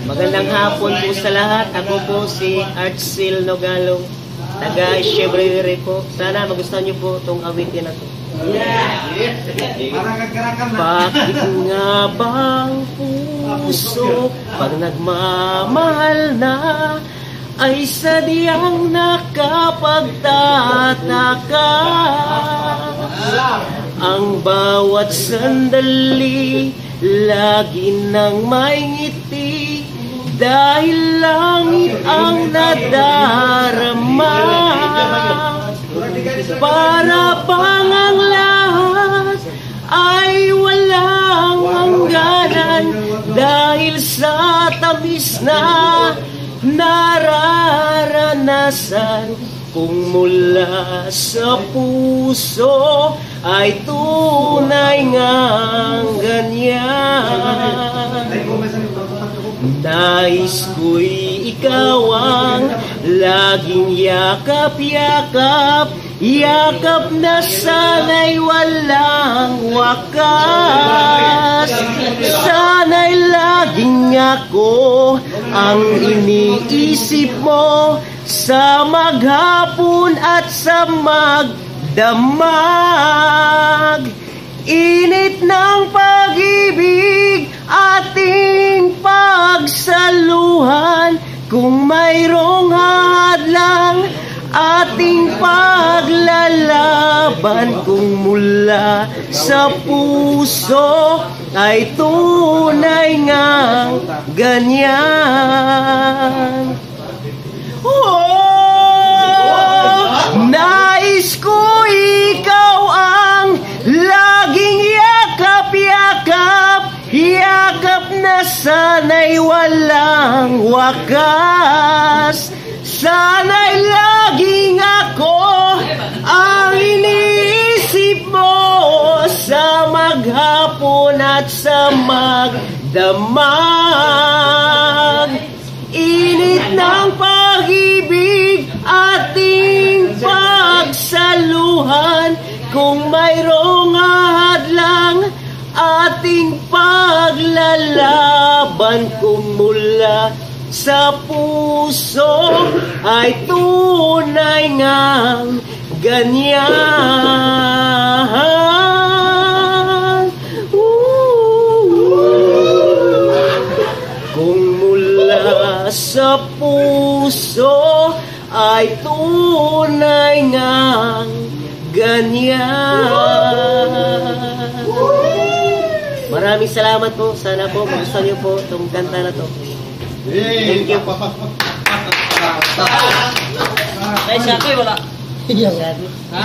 Magandang hapon po sa lahat. Ako po si Artsil Nogalong, taga Chevrolet po. Sana magustuhan niyo po itong awitin na to. Bakit nga bang puso pag nagmamahal na ay sadyang nakapagtataka? Ang bawat sandali lagi nang may ngiti dahil langit ang nadarama. Para bang ang lahat ay walang hangganan dahil sa tamis na nararanasan. Kung mula sa puso ay tunay ngang ganyan. Nais ko'y ikaw ang laging yakap-yakap, yakap na sana'y walang wakas. Sana'y laging ako ang iniisip mo sa maghapon at sa magdamag. Init ng pag-ibig ating pagsaluhan. Kung mayroong hadlang ating paglalaban. Kung mula sa puso ay tunay ngang ganyan. Nais ko ikaw ang laging yakap-yakap, yakap na sana'y walang wakas. Sana'y laging ako ang iniisip mo sa maghapon at sa magdamag. Init ng pag-ibig ating pagsaluhan. Kung mayroong hadlang ating paglalaban. Kung mula sa puso ay tunay ngang ganyan. Kung mula sa puso ay tunay ngang ganyan. Maraming salamat po. Sana po magustuhan niyo po itong kanta na to. Thank you. Ay, siya ko wala. Ha?